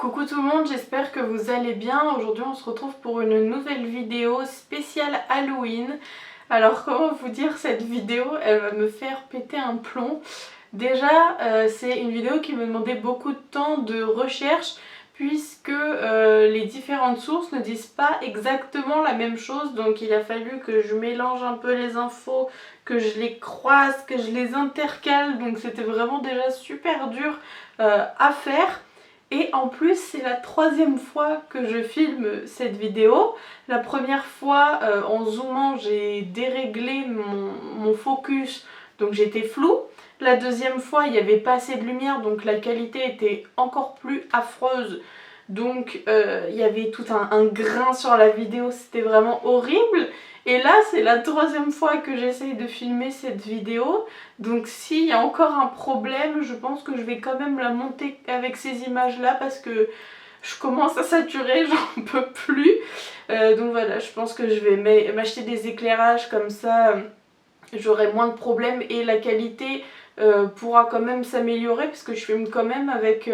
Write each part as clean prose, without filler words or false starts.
Coucou tout le monde, j'espère que vous allez bien. Aujourd'hui on se retrouve pour une nouvelle vidéo spéciale Halloween. Alors comment vous dire, cette vidéo elle va me faire péter un plomb. Déjà c'est une vidéo qui me demandait beaucoup de temps de recherche puisque les différentes sources ne disent pas exactement la même chose. Donc il a fallu que je mélange un peu les infos, que je les croise, que je les intercale. Donc c'était vraiment déjà super dur à faire. Et en plus c'est la troisième fois que je filme cette vidéo. La première fois en zoomant j'ai déréglé mon focus, donc j'étais floue. La deuxième fois il n'y avait pas assez de lumière, donc la qualité était encore plus affreuse. Donc il y avait tout un grain sur la vidéo, c'était vraiment horrible. Et là c'est la troisième fois que j'essaye de filmer cette vidéo. Donc s'il y a encore un problème, je pense que je vais quand même la monter avec ces images là parce que je commence à saturer, j'en peux plus. Donc voilà, je pense que je vais m'acheter des éclairages comme ça, j'aurai moins de problèmes et la qualité pourra quand même s'améliorer parce que je filme quand même avec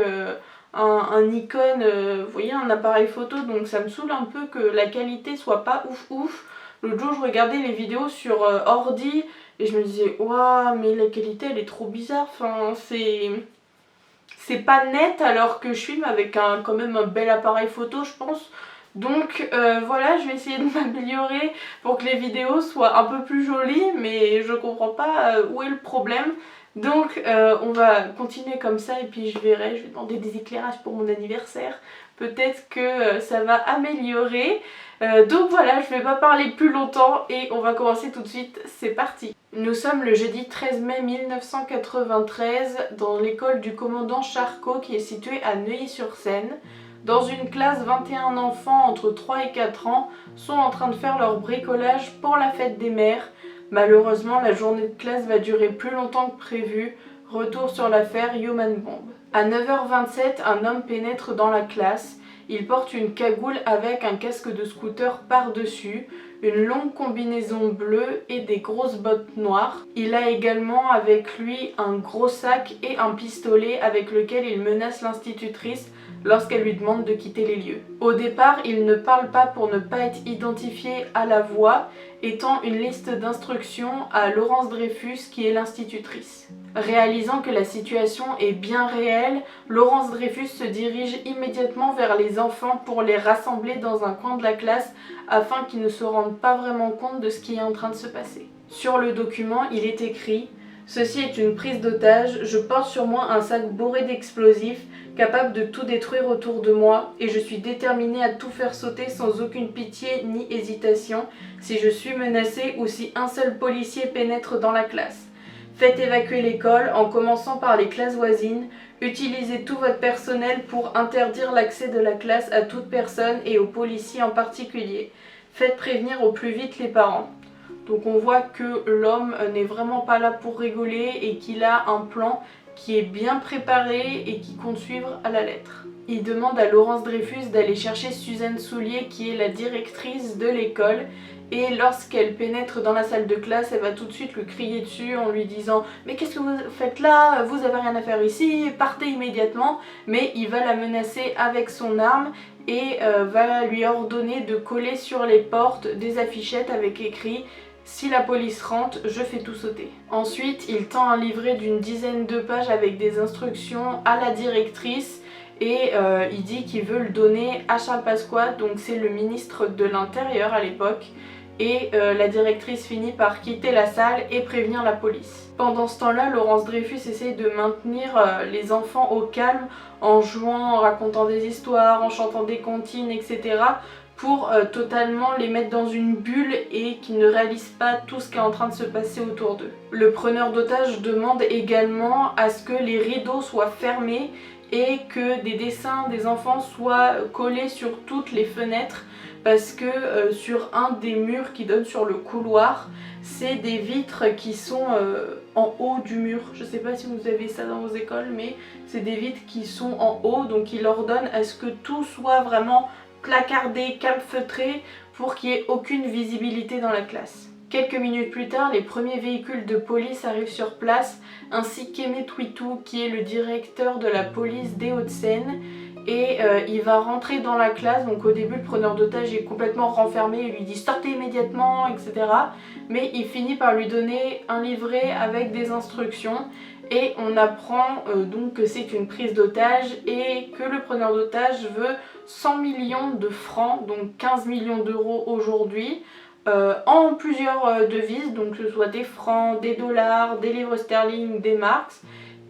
un Nikon, vous voyez, un appareil photo, donc ça me saoule un peu que la qualité soit pas ouf ouf. L'autre jour je regardais les vidéos sur ordi et je me disais waouh, mais la qualité elle est trop bizarre, enfin c'est pas net alors que je filme avec quand même un bel appareil photo je pense. Donc voilà, je vais essayer de m'améliorer pour que les vidéos soient un peu plus jolies, mais je comprends pas où est le problème. Donc on va continuer comme ça et puis je verrai, je vais demander des éclairages pour mon anniversaire. Peut-être que ça va améliorer. Donc voilà, je vais pas parler plus longtemps et on va commencer tout de suite, c'est parti. Nous sommes le jeudi 13 mai 1993 dans l'école du commandant Charcot qui est située à Neuilly-sur-Seine. Dans une classe, 21 enfants entre 3 et 4 ans sont en train de faire leur bricolage pour la fête des mères. Malheureusement, la journée de classe va durer plus longtemps que prévu. Retour sur l'affaire Human Bomb. À 9h27, un homme pénètre dans la classe. Il porte une cagoule avec un casque de scooter par-dessus, une longue combinaison bleue et des grosses bottes noires. Il a également avec lui un gros sac et un pistolet avec lequel il menace l'institutrice lorsqu'elle lui demande de quitter les lieux. Au départ, il ne parle pas pour ne pas être identifié à la voix et tend une liste d'instructions à Laurence Dreyfus qui est l'institutrice. Réalisant que la situation est bien réelle, Laurence Dreyfus se dirige immédiatement vers les enfants pour les rassembler dans un coin de la classe afin qu'ils ne se rendent pas vraiment compte de ce qui est en train de se passer. Sur le document, il est écrit « Ceci est une prise d'otage, je porte sur moi un sac bourré d'explosifs, capable de tout détruire autour de moi, et je suis déterminée à tout faire sauter sans aucune pitié ni hésitation si je suis menacée ou si un seul policier pénètre dans la classe. Faites évacuer l'école en commençant par les classes voisines. Utilisez tout votre personnel pour interdire l'accès de la classe à toute personne et aux policiers en particulier. Faites prévenir au plus vite les parents. » Donc on voit que l'homme n'est vraiment pas là pour rigoler et qu'il a un plan qui est bien préparé et qui compte suivre à la lettre. Il demande à Laurence Dreyfus d'aller chercher Suzanne Soulier qui est la directrice de l'école. Et lorsqu'elle pénètre dans la salle de classe, elle va tout de suite lui crier dessus en lui disant « Mais qu'est-ce que vous faites là? Vous avez rien à faire ici, partez immédiatement !» Mais il va la menacer avec son arme et va lui ordonner de coller sur les portes des affichettes avec écrit « Si la police rentre, je fais tout sauter ». Ensuite, il tend un livret d'une dizaine de pages avec des instructions à la directrice et il dit qu'il veut le donner à Charles Pasqua, donc c'est le ministre de l'Intérieur à l'époque. Et la directrice finit par quitter la salle et prévenir la police. Pendant ce temps-là, Laurence Dreyfus essaye de maintenir les enfants au calme en jouant, en racontant des histoires, en chantant des comptines, etc. pour totalement les mettre dans une bulle et qu'ils ne réalisent pas tout ce qui est en train de se passer autour d'eux. Le preneur d'otages demande également à ce que les rideaux soient fermés et que des dessins des enfants soient collés sur toutes les fenêtres parce que sur un des murs qui donne sur le couloir, c'est des vitres qui sont en haut du mur. Je sais pas si vous avez ça dans vos écoles, mais c'est des vitres qui sont en haut, donc il ordonne à ce que tout soit vraiment placardé, calfeutré pour qu'il n'y ait aucune visibilité dans la classe. Quelques minutes plus tard, les premiers véhicules de police arrivent sur place, ainsi qu'Aimé Twitou qui est le directeur de la police des Hauts-de-Seine. et il va rentrer dans la classe. Donc au début le preneur d'otage est complètement renfermé, il lui dit sortez immédiatement, etc. Mais il finit par lui donner un livret avec des instructions et on apprend donc que c'est une prise d'otage et que le preneur d'otage veut 100 millions de francs, donc 15 millions d'euros aujourd'hui, en plusieurs devises, donc que ce soit des francs, des dollars, des livres sterling, des marks.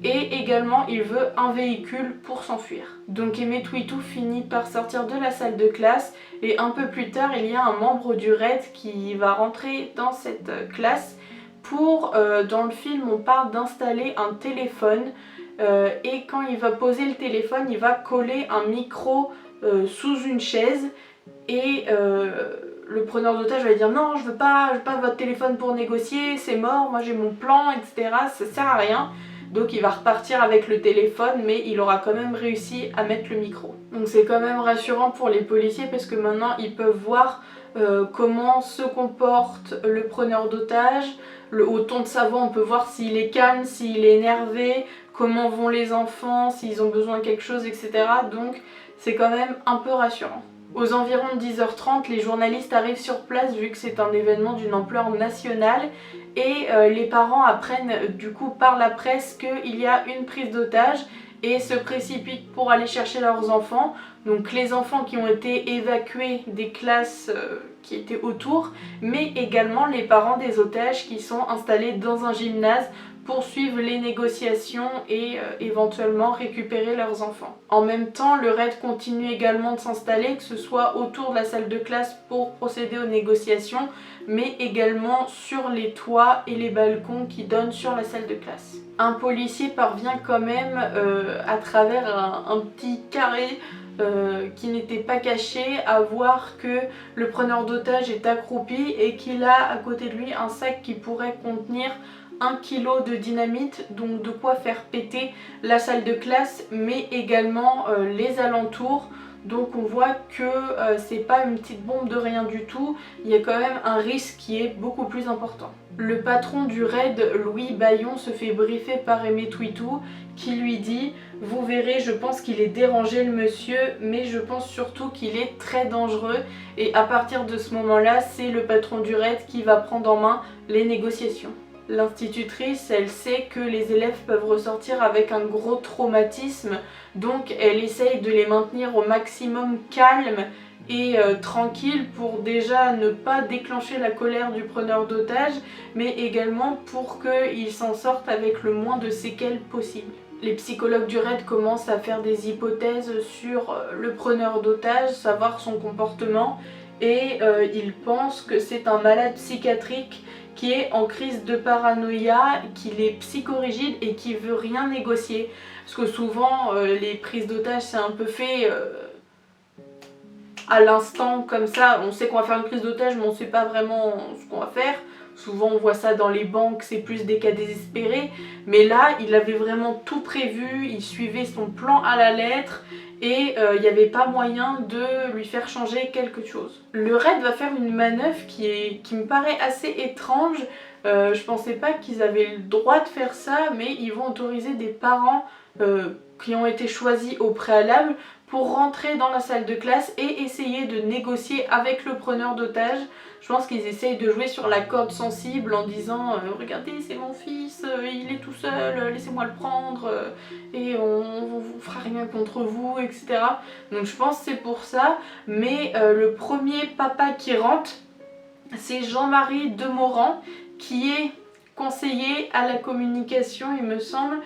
Et également il veut un véhicule pour s'enfuir. Donc Emetwitou finit par sortir de la salle de classe et un peu plus tard il y a un membre du raid qui va rentrer dans cette classe pour, dans le film on parle d'installer un téléphone et quand il va poser le téléphone il va coller un micro sous une chaise et le preneur d'otage va dire non je veux pas votre téléphone pour négocier, c'est mort, moi j'ai mon plan, etc. Ça sert à rien. Donc il va repartir avec le téléphone mais il aura quand même réussi à mettre le micro. Donc c'est quand même rassurant pour les policiers parce que maintenant ils peuvent voir comment se comporte le preneur d'otage. Au ton de sa voix on peut voir s'il est calme, s'il est énervé, comment vont les enfants, s'ils ont besoin de quelque chose, etc. Donc c'est quand même un peu rassurant. Aux environs de 10h30, les journalistes arrivent sur place vu que c'est un événement d'une ampleur nationale et les parents apprennent du coup par la presse qu'il y a une prise d'otage et se précipitent pour aller chercher leurs enfants. Donc les enfants qui ont été évacués des classes qui étaient autour, mais également les parents des otages qui sont installés dans un gymnase pour suivre les négociations et éventuellement récupérer leurs enfants. En même temps, le raid continue également de s'installer, que ce soit autour de la salle de classe pour procéder aux négociations, mais également sur les toits et les balcons qui donnent sur la salle de classe. Un policier parvient quand même à travers un petit carré qui n'était pas caché à voir que le preneur d'otage est accroupi et qu'il a à côté de lui un sac qui pourrait contenir 1 kg de dynamite, donc de quoi faire péter la salle de classe mais également les alentours. Donc on voit que c'est pas une petite bombe de rien du tout, il y a quand même un risque qui est beaucoup plus important. Le patron du raid, Louis Bayon, se fait briefer par Emetwitou qui lui dit « Vous verrez, je pense qu'il est dérangé le monsieur, mais je pense surtout qu'il est très dangereux. » Et à partir de ce moment-là, c'est le patron du raid qui va prendre en main les négociations. L'institutrice, elle sait que les élèves peuvent ressortir avec un gros traumatisme, donc elle essaye de les maintenir au maximum calmes et tranquilles pour déjà ne pas déclencher la colère du preneur d'otage, mais également pour qu'ils s'en sortent avec le moins de séquelles possible. Les psychologues du raid commencent à faire des hypothèses sur le preneur d'otage, savoir son comportement, et ils pensent que c'est un malade psychiatrique qui est en crise de paranoïa, qu'il est psychorigide et qui veut rien négocier. Parce que souvent les prises d'otages c'est un peu fait à l'instant comme ça, on sait qu'on va faire une prise d'otage mais on ne sait pas vraiment ce qu'on va faire. Souvent on voit ça dans les banques, c'est plus des cas désespérés. Mais là il avait vraiment tout prévu, il suivait son plan à la lettre. Et il n'y avait pas moyen de lui faire changer quelque chose. Le raid va faire une manœuvre qui me paraît assez étrange. Je pensais pas qu'ils avaient le droit de faire ça, mais ils vont autoriser des parents qui ont été choisis au préalable pour rentrer dans la salle de classe et essayer de négocier avec le preneur d'otage. Je pense qu'ils essayent de jouer sur la corde sensible en disant regardez c'est mon fils, il est tout seul, laissez-moi le prendre et on vous fera rien contre vous, etc. Donc je pense que c'est pour ça, mais le premier papa qui rentre c'est Jean-Marie Demorand qui est conseiller à la communication, il me semble,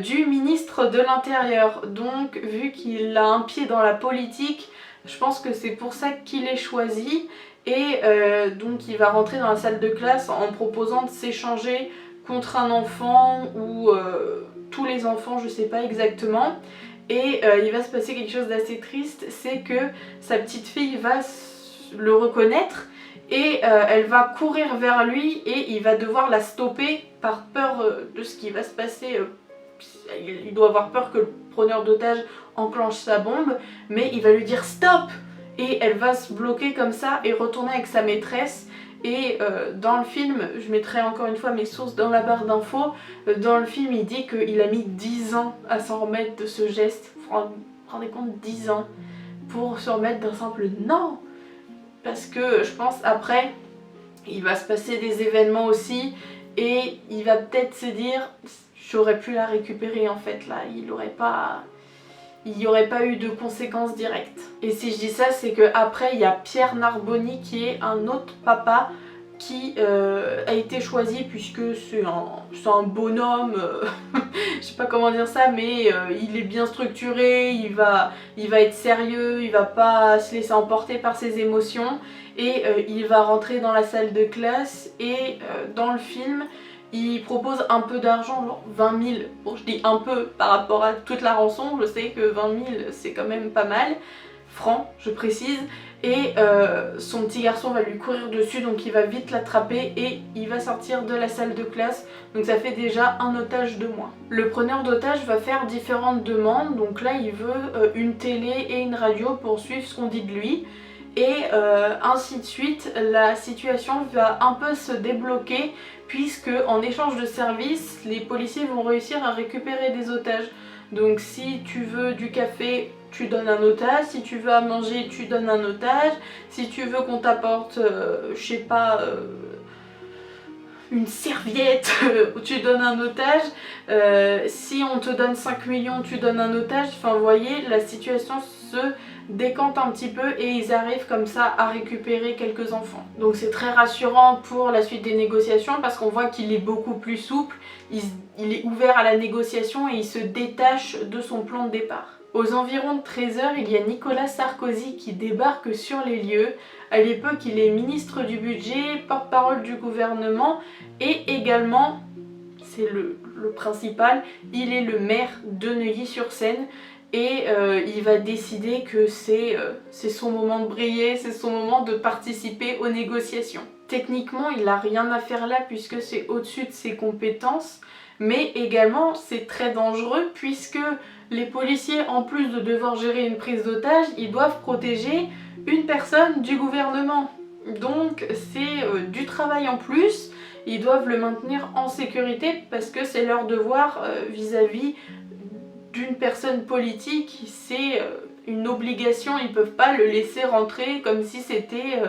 du ministre de l'Intérieur. Donc vu qu'il a un pied dans la politique, je pense que c'est pour ça qu'il est choisi. Et donc il va rentrer dans la salle de classe en proposant de s'échanger contre un enfant ou tous les enfants, je sais pas exactement. Et il va se passer quelque chose d'assez triste, c'est que sa petite fille va le reconnaître et elle va courir vers lui et il va devoir la stopper par peur de ce qui va se passer. Il doit avoir peur que le preneur d'otage enclenche sa bombe, mais il va lui dire stop! Et elle va se bloquer comme ça et retourner avec sa maîtresse. Et dans le film, je mettrai encore une fois mes sources dans la barre d'infos, dans le film il dit qu'il a mis 10 ans à s'en remettre de ce geste. rendez compte, 10 ans pour se remettre d'un simple non. Parce que je pense après, il va se passer des événements aussi et il va peut-être se dire j'aurais pu la récupérer en fait là, il n'y aurait pas eu de conséquences directes. Et si je dis ça, c'est qu'après il y a Pierre Narboni qui est un autre papa qui a été choisi puisque c'est un bonhomme, je sais pas comment dire ça, mais il est bien structuré, il va être sérieux, il va pas se laisser emporter par ses émotions et il va rentrer dans la salle de classe et dans le film il propose un peu d'argent, genre 20 000, bon je dis un peu par rapport à toute la rançon, je sais que 20 000 c'est quand même pas mal, francs je précise, et son petit garçon va lui courir dessus donc il va vite l'attraper et il va sortir de la salle de classe, donc ça fait déjà un otage de moins. Le preneur d'otage va faire différentes demandes, donc là il veut une télé et une radio pour suivre ce qu'on dit de lui et ainsi de suite. La situation va un peu se débloquer puisque en échange de services les policiers vont réussir à récupérer des otages. Donc si tu veux du café, tu donnes un otage, si tu veux à manger, tu donnes un otage, si tu veux qu'on t'apporte, je sais pas, une serviette, tu donnes un otage, si on te donne 5 millions, tu donnes un otage, enfin vous voyez, la situation se décante un petit peu et ils arrivent comme ça à récupérer quelques enfants. Donc c'est très rassurant pour la suite des négociations parce qu'on voit qu'il est beaucoup plus souple, il est ouvert à la négociation et il se détache de son plan de départ. Aux environs de 13 h, il y a Nicolas Sarkozy qui débarque sur les lieux. À l'époque, il est ministre du budget, porte-parole du gouvernement et également, c'est le principal, il est le maire de Neuilly-sur-Seine. Et il va décider que c'est son moment de briller, c'est son moment de participer aux négociations. Techniquement, il n'a rien à faire là puisque c'est au-dessus de ses compétences, mais également c'est très dangereux puisque les policiers, en plus de devoir gérer une prise d'otage, ils doivent protéger une personne du gouvernement. Donc c'est du travail en plus, ils doivent le maintenir en sécurité parce que c'est leur devoir vis-à-vis d'une personne politique, c'est une obligation, ils peuvent pas le laisser rentrer comme si c'était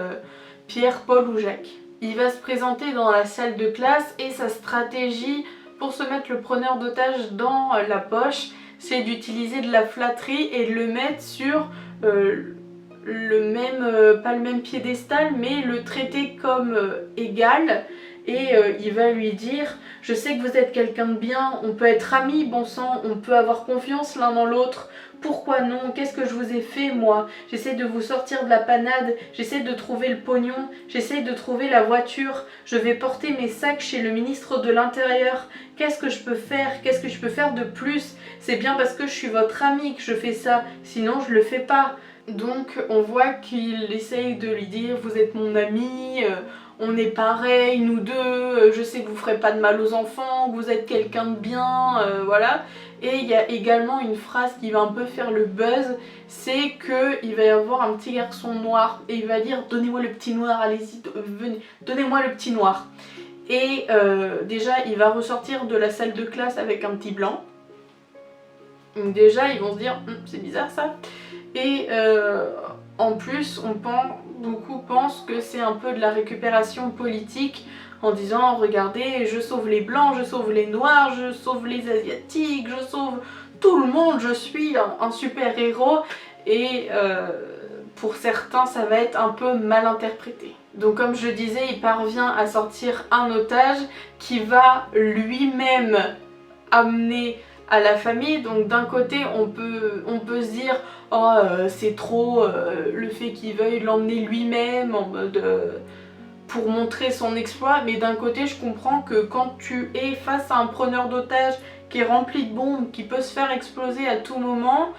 Pierre, Paul ou Jacques. Il va se présenter dans la salle de classe et sa stratégie pour se mettre le preneur d'otage dans la poche, c'est d'utiliser de la flatterie et de le mettre sur le même, pas le même piédestal, mais le traiter comme égal. Et il va lui dire « Je sais que vous êtes quelqu'un de bien, on peut être amis, bon sang, on peut avoir confiance l'un dans l'autre. Pourquoi non? Qu'est-ce que je vous ai fait, moi? J'essaie de vous sortir de la panade, j'essaie de trouver le pognon, j'essaie de trouver la voiture, je vais porter mes sacs chez le ministre de l'Intérieur. Qu'est-ce que je peux faire? Qu'est-ce que je peux faire de plus? C'est bien parce que je suis votre ami que je fais ça, sinon je le fais pas. » Donc on voit qu'il essaye de lui dire « Vous êtes mon ami, on est pareil, nous deux, je sais que vous ferez pas de mal aux enfants, que vous êtes quelqu'un de bien, voilà. » Et il y a également une phrase qui va un peu faire le buzz, c'est qu'il va y avoir un petit garçon noir et il va dire « Donnez-moi le petit noir, allez-y, venez, donnez-moi le petit noir. » Et déjà il va ressortir de la salle de classe avec un petit blanc. Donc déjà ils vont se dire c'est bizarre ça. Et en plus beaucoup pensent que c'est un peu de la récupération politique en disant regardez, je sauve les blancs, je sauve les noirs, je sauve les asiatiques, je sauve tout le monde, je suis un super héros. Et pour certains ça va être un peu mal interprété. Donc comme je disais, il parvient à sortir un otage qui va lui-même amener à la famille. Donc d'un côté on peut se dire oh c'est trop le fait qu'il veuille l'emmener lui-même en mode pour montrer son exploit, mais d'un côté je comprends que quand tu es face à un preneur d'otages qui est rempli de bombes, qui peut se faire exploser à tout moment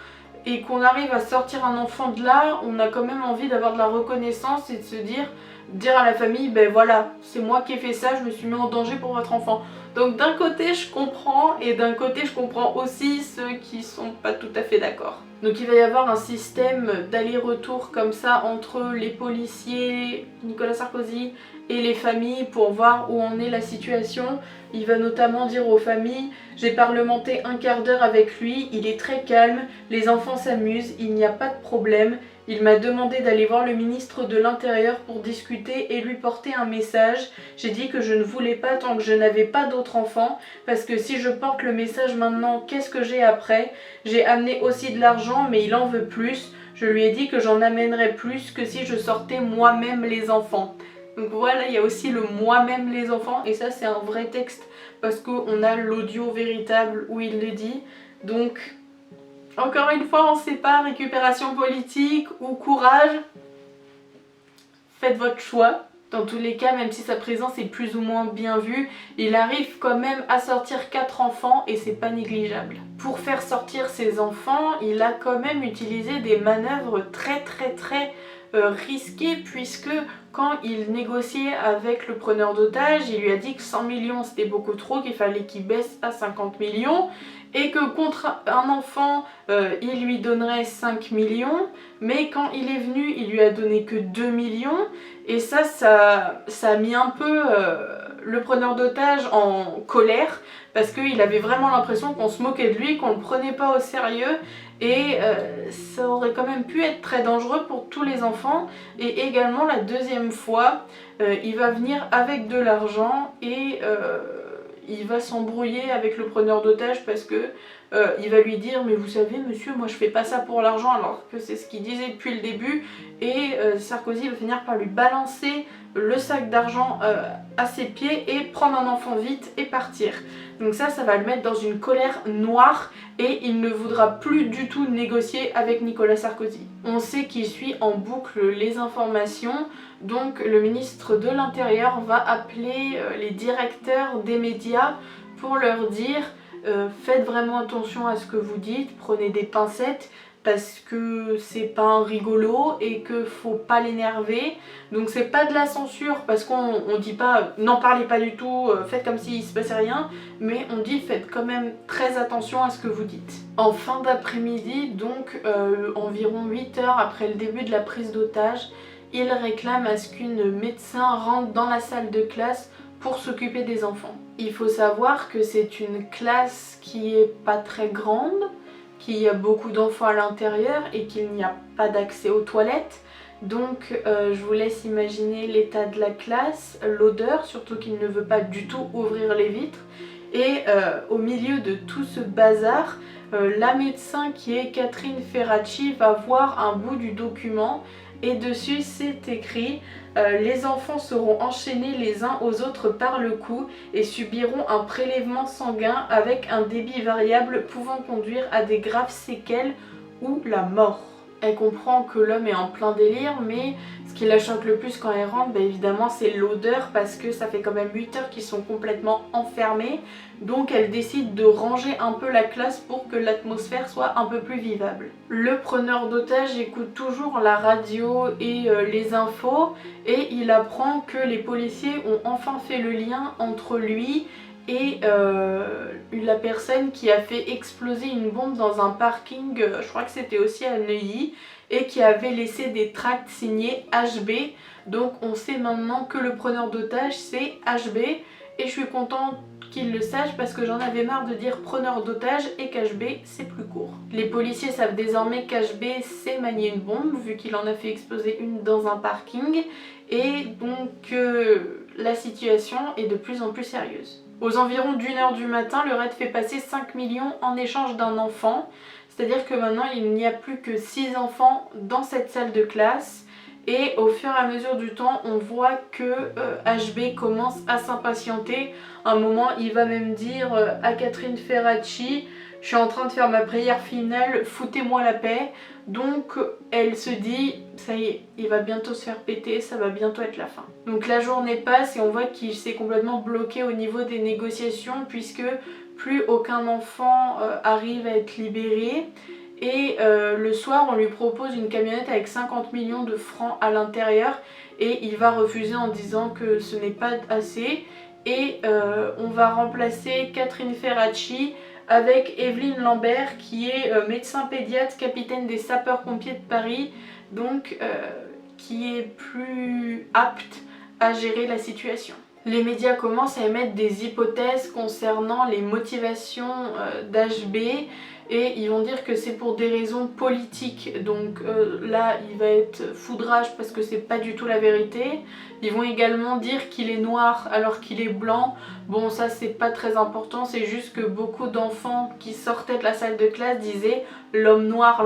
et qu'on arrive à sortir un enfant de là, on a quand même envie d'avoir de la reconnaissance et de se dire à la famille ben voilà, c'est moi qui ai fait ça, je me suis mis en danger pour votre enfant. Donc d'un côté je comprends et d'un côté je comprends aussi ceux qui sont pas tout à fait d'accord. Donc il va y avoir un système d'aller-retour comme ça entre les policiers, Nicolas Sarkozy et les familles pour voir où en est la situation. Il va notamment dire aux familles: j'ai parlementé un quart d'heure avec lui, il est très calme, les enfants s'amusent, il n'y a pas de problème. Il m'a demandé d'aller voir le ministre de l'Intérieur pour discuter et lui porter un message. J'ai dit que je ne voulais pas tant que je n'avais pas d'autres enfants, parce que si je porte le message maintenant, qu'est-ce que j'ai après? J'ai amené aussi de l'argent, mais il en veut plus. Je lui ai dit que j'en amènerais plus que si je sortais moi-même les enfants. Donc voilà, il y a aussi le moi-même les enfants, et ça c'est un vrai texte, parce qu'on a l'audio véritable où il le dit. Donc encore une fois, on ne sait pas, récupération politique ou courage, faites votre choix. Dans tous les cas, même si sa présence est plus ou moins bien vue, il arrive quand même à sortir 4 enfants et c'est pas négligeable. Pour faire sortir ses enfants, il a quand même utilisé des manœuvres très risquées, puisque quand il négociait avec le preneur d'otages, il lui a dit que 100 millions c'était beaucoup trop, qu'il fallait qu'il baisse à 50 millions et que contre un enfant, il lui donnerait 5 millions, mais quand il est venu, il lui a donné que 2 millions. Et ça a mis un peu le preneur d'otages en colère, parce qu'il avait vraiment l'impression qu'on se moquait de lui, qu'on le prenait pas au sérieux, et ça aurait quand même pu être très dangereux pour tous les enfants. Et également la deuxième fois, il va venir avec de l'argent et il va s'embrouiller avec le preneur d'otages, parce que il va lui dire: mais vous savez monsieur, moi je fais pas ça pour l'argent, alors que c'est ce qu'il disait depuis le début. Et Sarkozy va finir par lui balancer le sac d'argent à ses pieds et prendre un enfant vite et partir. Donc ça va le mettre dans une colère noire et il ne voudra plus du tout négocier avec Nicolas Sarkozy. On sait qu'il suit en boucle les informations, donc le ministre de l'Intérieur va appeler les directeurs des médias pour leur dire: faites vraiment attention à ce que vous dites, prenez des pincettes, parce que c'est pas un rigolo et que faut pas l'énerver. Donc c'est pas de la censure, parce qu'on dit pas n'en parlez pas du tout, faites comme s'il se passait rien, mais on dit faites quand même très attention à ce que vous dites. En fin d'après-midi, donc environ 8 heures après le début de la prise d'otage, il réclame à ce qu'une médecin rentre dans la salle de classe pour s'occuper des enfants. Il faut savoir que c'est une classe qui est pas très grande, qu'il y a beaucoup d'enfants à l'intérieur et qu'il n'y a pas d'accès aux toilettes. Donc je vous laisse imaginer l'état de la classe, l'odeur, surtout qu'il ne veut pas du tout ouvrir les vitres. Et au milieu de tout ce bazar, la médecin qui est Catherine Ferracci va voir un bout du document et dessus c'est écrit: les enfants seront enchaînés les uns aux autres par le cou et subiront un prélèvement sanguin avec un débit variable pouvant conduire à des graves séquelles ou la mort. Elle comprend que l'homme est en plein délire, mais ce qui la choque le plus quand elle rentre, évidemment c'est l'odeur, parce que ça fait quand même 8 heures qu'ils sont complètement enfermés. Donc elle décide de ranger un peu la classe pour que l'atmosphère soit un peu plus vivable. Le preneur d'otage écoute toujours la radio et les infos, et il apprend que les policiers ont enfin fait le lien entre lui et la personne qui a fait exploser une bombe dans un parking, je crois que c'était aussi à Neuilly, et qui avait laissé des tracts signés HB. Donc on sait maintenant que le preneur d'otage c'est HB, et je suis contente qu'il le sache, parce que j'en avais marre de dire preneur d'otage et qu'HB c'est plus court. Les policiers savent désormais qu'HB sait manier une bombe, vu qu'il en a fait exploser une dans un parking, et donc la situation est de plus en plus sérieuse. Aux environs d'1 h du matin, le raid fait passer 5 millions en échange d'un enfant. C'est-à-dire que maintenant il n'y a plus que 6 enfants dans cette salle de classe. Et au fur et à mesure du temps, on voit que HB commence à s'impatienter. À un moment, il va même dire à Catherine Ferracci: je suis en train de faire ma prière finale, foutez-moi la paix. Donc elle se dit: ça y est, il va bientôt se faire péter, ça va bientôt être la fin. Donc la journée passe et on voit qu'il s'est complètement bloqué au niveau des négociations, puisque plus aucun enfant arrive à être libéré. Et le soir, on lui propose une camionnette avec 50 millions de francs à l'intérieur, et il va refuser en disant que ce n'est pas assez. et on va remplacer Catherine Ferracci avec Evelyne Lambert qui est médecin pédiatre, capitaine des sapeurs-pompiers de Paris, donc qui est plus apte à gérer la situation. Les médias commencent à émettre des hypothèses concernant les motivations d'HB et ils vont dire que c'est pour des raisons politiques. Donc là, il va être foudrage parce que c'est pas du tout la vérité. Ils vont également dire qu'il est noir alors qu'il est blanc. Bon, ça c'est pas très important, c'est juste que beaucoup d'enfants qui sortaient de la salle de classe disaient l'homme noir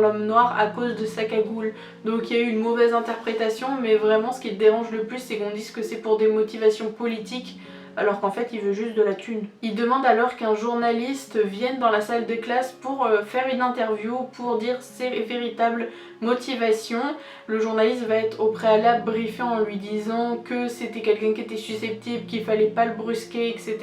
à cause de sa cagoule. Donc il y a eu une mauvaise interprétation, mais vraiment ce qui le dérange le plus c'est qu'on dise que c'est pour des motivations politiques alors qu'en fait il veut juste de la thune. Il demande alors qu'un journaliste vienne dans la salle de classe pour faire une interview, pour dire ses véritables motivations. Le journaliste va être au préalable briefé en lui disant que c'était quelqu'un qui était susceptible, qu'il fallait pas le brusquer, etc.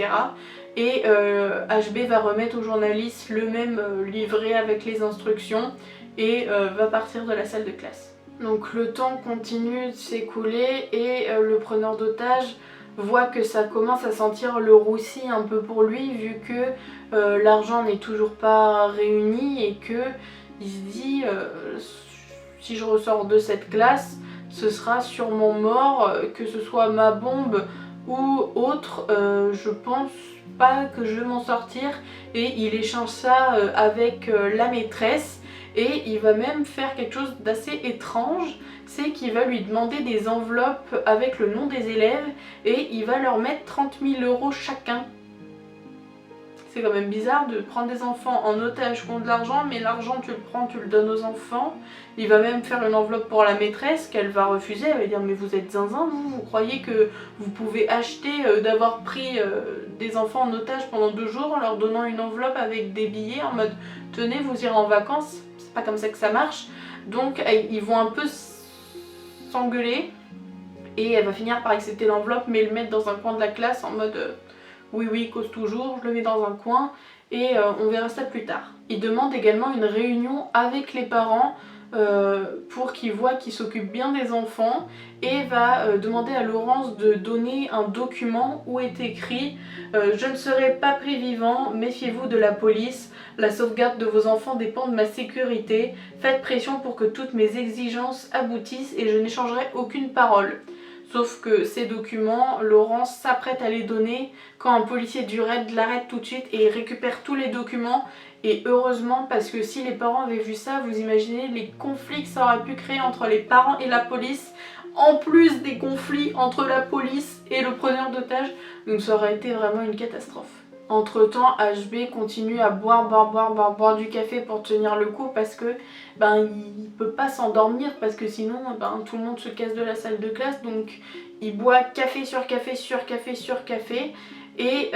Et HB va remettre au journaliste le même livret avec les instructions et va partir de la salle de classe. Donc le temps continue de s'écouler et le preneur d'otage voit que ça commence à sentir le roussi un peu pour lui vu que l'argent n'est toujours pas réuni et que il se dit si je ressors de cette classe ce sera sûrement mort, que ce soit ma bombe ou autre, je pense pas que je vais m'en sortir, et il échange ça avec la maîtresse. Et il va même faire quelque chose d'assez étrange, c'est qu'il va lui demander des enveloppes avec le nom des élèves et il va leur mettre 30 000 € chacun. C'est quand même bizarre de prendre des enfants en otage contre de l'argent, mais l'argent tu le prends, tu le donnes aux enfants. Il va même faire une enveloppe pour la maîtresse qu'elle va refuser, elle va dire mais vous êtes zinzin, vous croyez que vous pouvez acheter d'avoir pris des enfants en otage pendant 2 jours en leur donnant une enveloppe avec des billets en mode tenez vous irez en vacances. C'est pas comme ça que ça marche. Donc ils vont un peu s'engueuler et elle va finir par accepter l'enveloppe mais le mettre dans un coin de la classe en mode oui cause toujours, je le mets dans un coin et on verra ça plus tard. Il demande également une réunion avec les parents pour qu'ils voient qu'ils s'occupent bien des enfants et va demander à Laurence de donner un document où est écrit je ne serai pas pris vivant, méfiez-vous de la police, la sauvegarde de vos enfants dépend de ma sécurité, faites pression pour que toutes mes exigences aboutissent et je n'échangerai aucune parole. Sauf que ces documents, Laurence s'apprête à les donner quand un policier du raid l'arrête tout de suite et il récupère tous les documents. Et heureusement, parce que si les parents avaient vu ça, vous imaginez les conflits que ça aurait pu créer entre les parents et la police, en plus des conflits entre la police et le preneur d'otages. Donc ça aurait été vraiment une catastrophe. Entre temps, HB continue à boire du café pour tenir le coup parce que il peut pas s'endormir parce que sinon tout le monde se casse de la salle de classe. Donc il boit café sur café sur café sur café et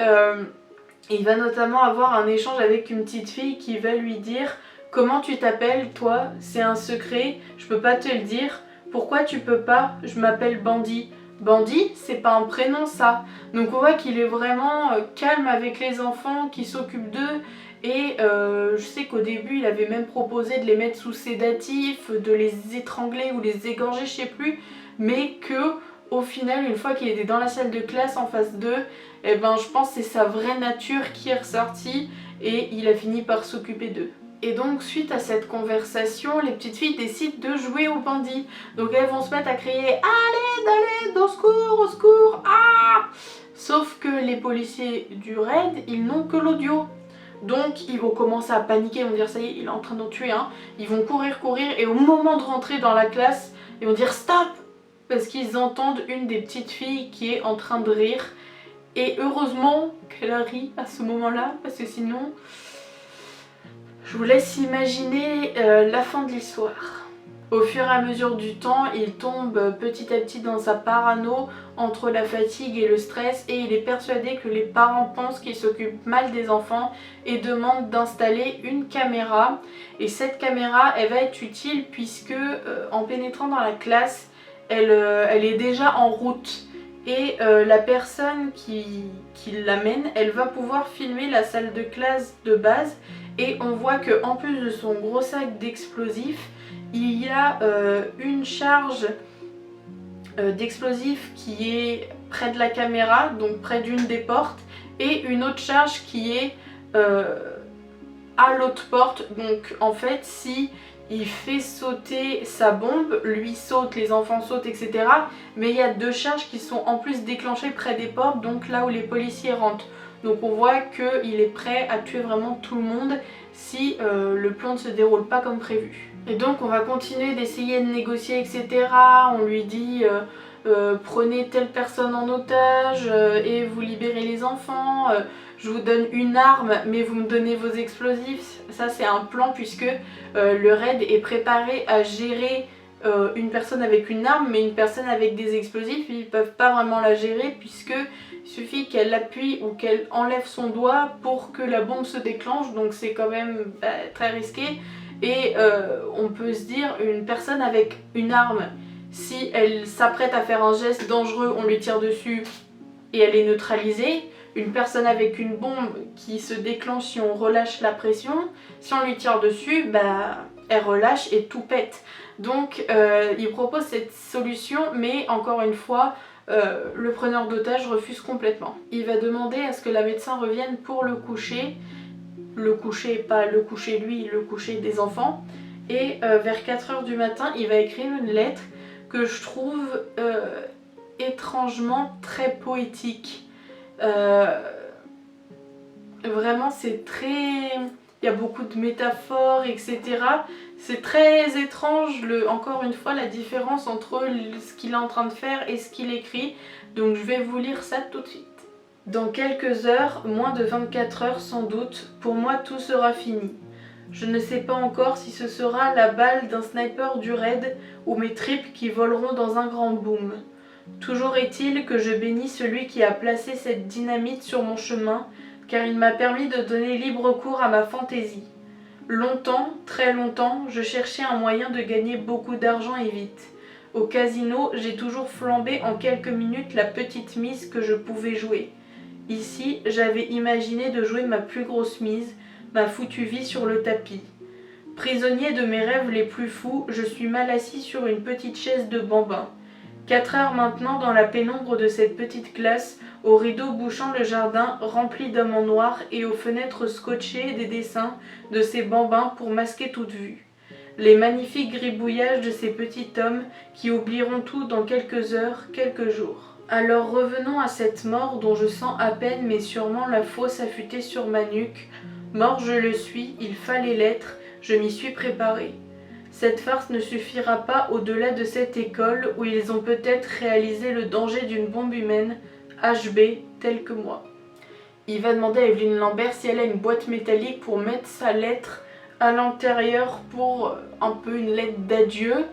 il va notamment avoir un échange avec une petite fille qui va lui dire comment tu t'appelles toi, c'est un secret, je peux pas te le dire, pourquoi tu peux pas, je m'appelle Bandit. Bandit, c'est pas un prénom ça. Donc on voit qu'il est vraiment calme avec les enfants, qui s'occupe d'eux. Et je sais qu'au début il avait même proposé de les mettre sous sédatifs, de les étrangler ou les égorger, je sais plus. Mais que au final, une fois qu'il était dans la salle de classe en face d'eux, je pense que c'est sa vraie nature qui est ressortie et il a fini par s'occuper d'eux. Et donc suite à cette conversation, les petites filles décident de jouer au bandit. Donc elles vont se mettre à crier allez, au secours, ah! Sauf que les policiers du raid, ils n'ont que l'audio. Donc ils vont commencer à paniquer, ils vont dire ça y est, il est en train d'en tuer un. Ils vont courir et au moment de rentrer dans la classe, ils vont dire stop! Parce qu'ils entendent une des petites filles qui est en train de rire. Et heureusement qu'elle a ri à ce moment-là, parce que sinon... Je vous laisse imaginer la fin de l'histoire. Au fur et à mesure du temps, il tombe petit à petit dans sa parano entre la fatigue et le stress et il est persuadé que les parents pensent qu'il s'occupe mal des enfants et demande d'installer une caméra. Et cette caméra, elle va être utile puisque en pénétrant dans la classe, elle est déjà en route. Et la personne qui l'amène, elle va pouvoir filmer la salle de classe de base. Et on voit qu'en plus de son gros sac d'explosifs, il y a une charge d'explosif qui est près de la caméra, donc près d'une des portes, et une autre charge qui est à l'autre porte. Donc en fait, si il fait sauter sa bombe, lui saute, les enfants sautent, etc. Mais il y a 2 charges qui sont en plus déclenchées près des portes, donc là où les policiers rentrent. Donc on voit qu'il est prêt à tuer vraiment tout le monde si le plan ne se déroule pas comme prévu. Et donc on va continuer d'essayer de négocier, etc. On lui dit prenez telle personne en otage et vous libérez les enfants. Je vous donne une arme mais vous me donnez vos explosifs. Ça c'est un plan puisque le raid est préparé à gérer une personne avec une arme, mais une personne avec des explosifs ils peuvent pas vraiment la gérer puisque il suffit qu'elle appuie ou qu'elle enlève son doigt pour que la bombe se déclenche, donc c'est quand même très risqué. Et on peut se dire, une personne avec une arme, si elle s'apprête à faire un geste dangereux, on lui tire dessus et elle est neutralisée. Une personne avec une bombe qui se déclenche si on relâche la pression, si on lui tire dessus, elle relâche et tout pète. Donc il propose cette solution, mais encore une fois, le preneur d'otage refuse complètement. Il va demander à ce que la médecin revienne pour le coucher. Le coucher, pas le coucher lui, le coucher des enfants. Et vers 4 h du matin, il va écrire une lettre que je trouve étrangement très poétique. Vraiment c'est très... Il y a beaucoup de métaphores, etc. C'est très étrange, encore une fois, la différence entre ce qu'il est en train de faire et ce qu'il écrit. Donc je vais vous lire ça tout de suite. Dans quelques heures, moins de 24 heures sans doute, pour moi tout sera fini. Je ne sais pas encore si ce sera la balle d'un sniper du raid ou mes tripes qui voleront dans un grand boom. Toujours est-il que je bénis celui qui a placé cette dynamite sur mon chemin, car il m'a permis de donner libre cours à ma fantaisie. Longtemps, très longtemps, je cherchais un moyen de gagner beaucoup d'argent et vite. Au casino, j'ai toujours flambé en quelques minutes la petite mise que je pouvais jouer. Ici, j'avais imaginé de jouer ma plus grosse mise, ma foutue vie sur le tapis. Prisonnier de mes rêves les plus fous, je suis mal assis sur une petite chaise de bambin. 4 heures maintenant dans la pénombre de cette petite classe, aux rideaux bouchant le jardin rempli d'hommes en noir et aux fenêtres scotchées des dessins de ces bambins pour masquer toute vue. Les magnifiques gribouillages de ces petits hommes qui oublieront tout dans quelques heures, quelques jours. Alors revenons à cette mort dont je sens à peine mais sûrement la fosse affûtée sur ma nuque. Mort je le suis, il fallait l'être, je m'y suis préparée. Cette farce ne suffira pas au-delà de cette école où ils ont peut-être réalisé le danger d'une bombe humaine, HB, tel que moi. Il va demander à Evelyne Lambert si elle a une boîte métallique pour mettre sa lettre à l'intérieur pour un peu une lettre d'adieu.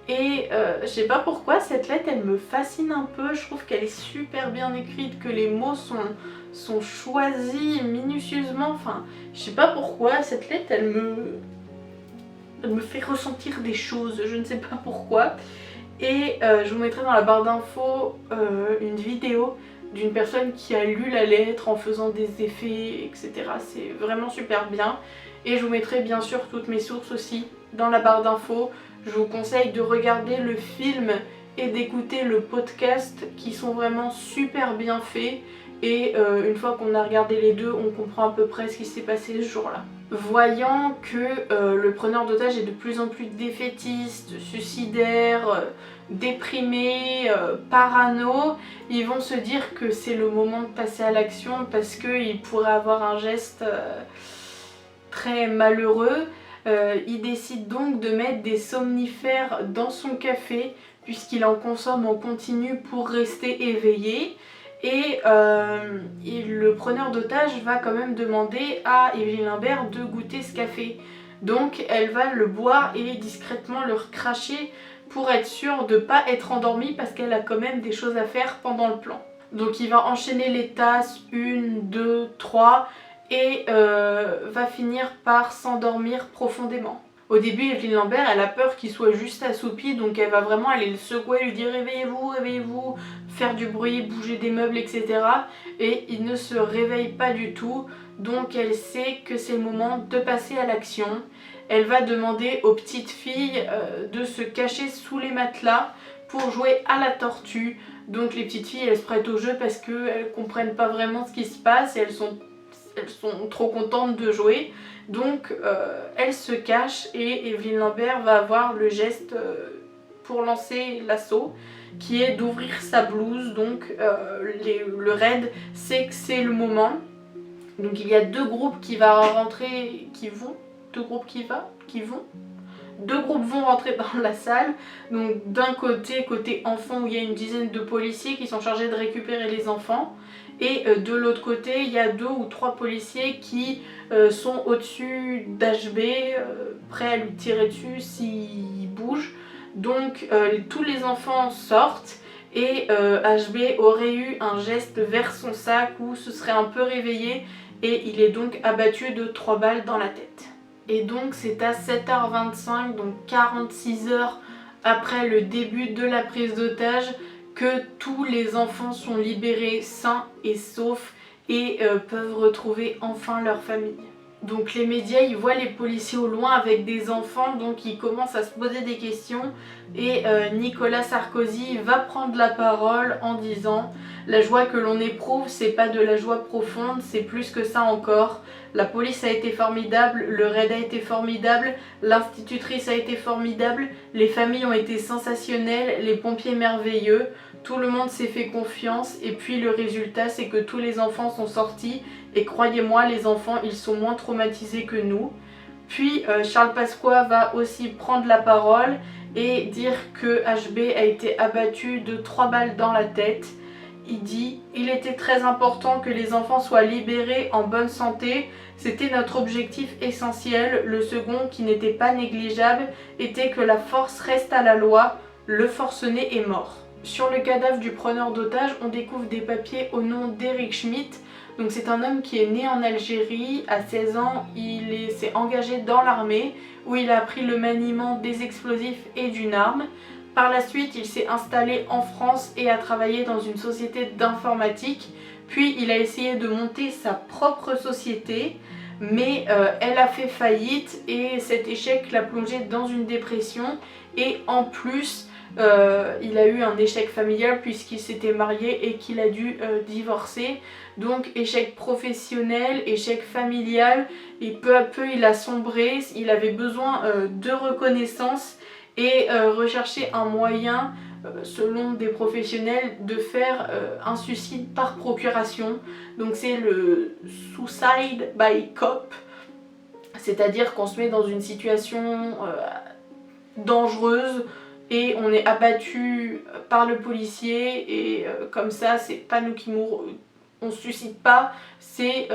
Et je sais pas pourquoi cette lettre elle me fascine un peu, je trouve qu'elle est super bien écrite, que les mots sont choisis minutieusement, enfin je sais pas pourquoi cette lettre elle me fait ressentir des choses, je ne sais pas pourquoi. Et je vous mettrai dans la barre d'infos une vidéo d'une personne qui a lu la lettre en faisant des effets, etc. C'est vraiment super bien. Et je vous mettrai bien sûr toutes mes sources aussi dans la barre d'infos. Je vous conseille de regarder le film et d'écouter le podcast qui sont vraiment super bien faits. Et une fois qu'on a regardé les deux, on comprend à peu près ce qui s'est passé ce jour-là. Voyant que le preneur d'otage est de plus en plus défaitiste, suicidaire, déprimé, parano, ils vont se dire que c'est le moment de passer à l'action parce qu'il pourrait avoir un geste très malheureux. Il décide donc de mettre des somnifères dans son café puisqu'il en consomme en continu pour rester éveillé. Et le preneur d'otage va quand même demander à Evelyne Lambert de goûter ce café. Donc elle va le boire et discrètement le recracher pour être sûre de ne pas être endormie parce qu'elle a quand même des choses à faire pendant le plan. Donc il va enchaîner les tasses, 1, 2, 3 et va finir par s'endormir profondément. Au début, Evelyne Lambert, elle a peur qu'il soit juste assoupi, donc elle va vraiment aller le secouer, lui dire réveillez-vous, réveillez-vous, faire du bruit, bouger des meubles, etc. Et il ne se réveille pas du tout, donc elle sait que c'est le moment de passer à l'action. Elle va demander aux petites filles de se cacher sous les matelas pour jouer à la tortue. Donc les petites filles elles se prêtent au jeu parce qu'elles comprennent pas vraiment ce qui se passe et elles sont trop contentes de jouer. Donc elles se cachent et Evelyne Lambert va avoir le geste pour lancer l'assaut qui est d'ouvrir sa blouse. Donc le raid sait que c'est le moment. Donc il y a deux groupes qui vont rentrer, deux groupes vont rentrer dans la salle. Donc d'un côté enfant où il y a une dizaine de policiers qui sont chargés de récupérer les enfants. Et de l'autre côté il y a 2 ou 3 policiers qui sont au-dessus d'HB, prêts à lui tirer dessus s'il bouge. Donc tous les enfants sortent et HB aurait eu un geste vers son sac où se serait un peu réveillé et il est donc abattu de 3 balles dans la tête. Et donc c'est à 7h25, donc 46 heures après le début de la prise d'otage, que tous les enfants sont libérés sains et saufs et peuvent retrouver enfin leur famille. Donc les médias ils voient les policiers au loin avec des enfants, donc ils commencent à se poser des questions et Nicolas Sarkozy va prendre la parole en disant: la joie que l'on éprouve c'est pas de la joie profonde, c'est plus que ça encore. La police a été formidable, le raid a été formidable, l'institutrice a été formidable, les familles ont été sensationnelles, les pompiers merveilleux, tout le monde s'est fait confiance et puis le résultat c'est que tous les enfants sont sortis et croyez-moi les enfants ils sont moins traumatisés que nous. Puis Charles Pasqua va aussi prendre la parole et dire que HB a été abattu de 3 balles dans la tête. Il dit: il était très important que les enfants soient libérés en bonne santé, c'était notre objectif essentiel. Le second, qui n'était pas négligeable, était que la force reste à la loi. Le forcené est mort. Sur le cadavre du preneur d'otage, on découvre des papiers au nom d'Eric Schmidt. Donc c'est un homme qui est né en Algérie. À 16 ans, il s'est engagé dans l'armée où il a appris le maniement des explosifs et d'une arme. Par la suite, il s'est installé en France et a travaillé dans une société d'informatique. Puis il a essayé de monter sa propre société, mais elle a fait faillite et cet échec l'a plongé dans une dépression. Et en plus, il a eu un échec familial puisqu'il s'était marié et qu'il a dû divorcer. Donc échec professionnel, échec familial, et peu à peu il a sombré. Il avait besoin de reconnaissance et rechercher un moyen, selon des professionnels, de faire un suicide par procuration. Donc c'est le suicide by cop, c'est-à-dire qu'on se met dans une situation dangereuse et on est abattu par le policier et comme ça c'est pas nous qui mourons, on se suicide pas, c'est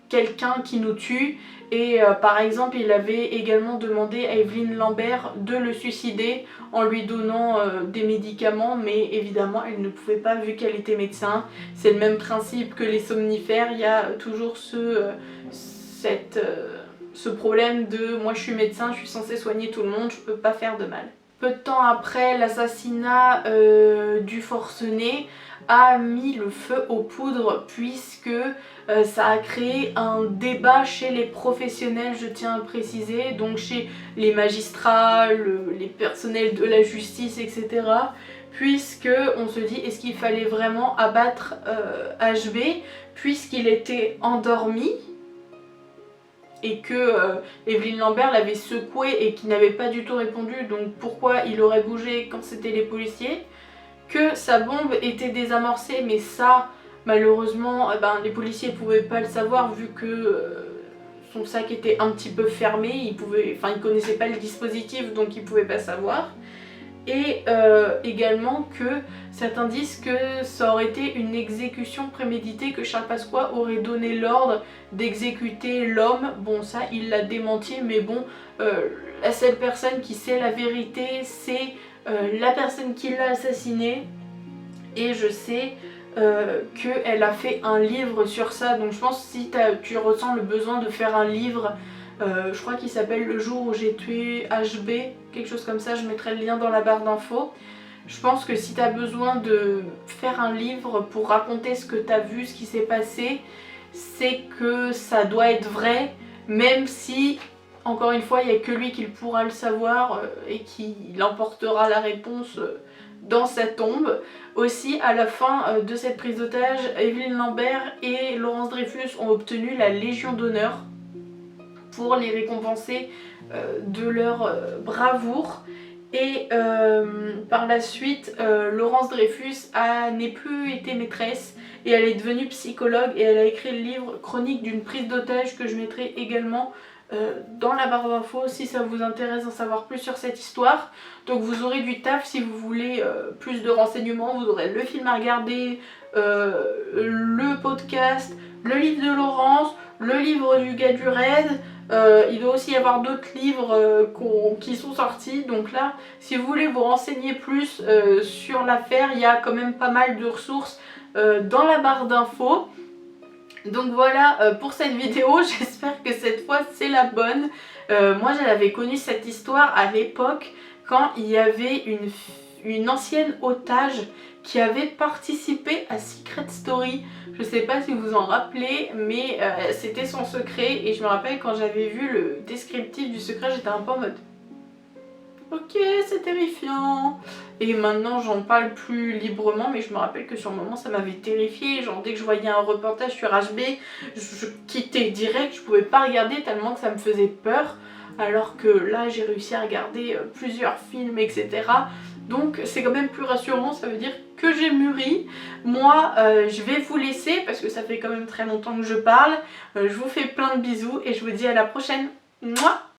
quelqu'un qui nous tue. Et par exemple il avait également demandé à Evelyne Lambert de le suicider en lui donnant des médicaments, mais évidemment elle ne pouvait pas vu qu'elle était médecin. C'est le même principe que les somnifères, il y a toujours ce problème de moi je suis médecin, je suis censée soigner tout le monde, je peux pas faire de mal. Peu de temps après l'assassinat du forcené a mis le feu aux poudres puisque ça a créé un débat chez les professionnels, je tiens à le préciser, donc chez les magistrats, les personnels de la justice, etc. Puisque on se dit, est-ce qu'il fallait vraiment abattre HB puisqu'il était endormi et que Evelyne Lambert l'avait secoué et qu'il n'avait pas du tout répondu, donc pourquoi il aurait bougé quand c'était les policiers, que sa bombe était désamorcée, mais ça malheureusement les policiers ne pouvaient pas le savoir vu que son sac était un petit peu fermé, ils ne connaissaient pas le dispositif donc ils ne pouvaient pas savoir. Et également que certains disent que ça aurait été une exécution préméditée, que Charles Pasqua aurait donné l'ordre d'exécuter l'homme. Bon ça il l'a démenti, mais bon la seule personne qui sait la vérité c'est la personne qui l'a assassiné. Et je sais qu'elle a fait un livre sur ça, donc je pense que si tu ressens le besoin de faire un livre, je crois qu'il s'appelle Le jour où j'ai tué HB, quelque chose comme ça, je mettrai le lien dans la barre d'infos. Je pense que si tu as besoin de faire un livre pour raconter ce que tu as vu, ce qui s'est passé, c'est que ça doit être vrai, même si Encore une fois, il n'y a que lui qui pourra le savoir et qui emportera la réponse dans sa tombe. Aussi, à la fin de cette prise d'otage, Evelyne Lambert et Laurence Dreyfus ont obtenu la Légion d'honneur pour les récompenser de leur bravoure. Et par la suite, Laurence Dreyfus n'est plus été maîtresse et elle est devenue psychologue et elle a écrit le livre Chronique d'une prise d'otage que je mettrai également dans la barre d'infos si ça vous intéresse d'en savoir plus sur cette histoire. Donc vous aurez du taf si vous voulez plus de renseignements, vous aurez le film à regarder, le podcast, le livre de Laurence, le livre du gars du raid. Il doit aussi y avoir d'autres livres qui sont sortis, donc là si vous voulez vous renseigner plus sur l'affaire, il y a quand même pas mal de ressources dans la barre d'infos. Donc voilà pour cette vidéo, j'espère que cette fois c'est la bonne. Moi j'avais connu cette histoire à l'époque quand il y avait une ancienne otage qui avait participé à Secret Story. Je sais pas si vous vous en rappelez, mais c'était son secret et je me rappelle quand j'avais vu le descriptif du secret, j'étais un peu en mode ok, c'est terrifiant. Et maintenant j'en parle plus librement, mais je me rappelle que sur le moment ça m'avait terrifiée. Genre dès que je voyais un reportage sur HB, je quittais direct, je pouvais pas regarder tellement que ça me faisait peur. Alors que là j'ai réussi à regarder plusieurs films, etc. Donc c'est quand même plus rassurant, ça veut dire que j'ai mûri. Moi je vais vous laisser parce que ça fait quand même très longtemps que je parle. Je vous fais plein de bisous et je vous dis à la prochaine. Mouah.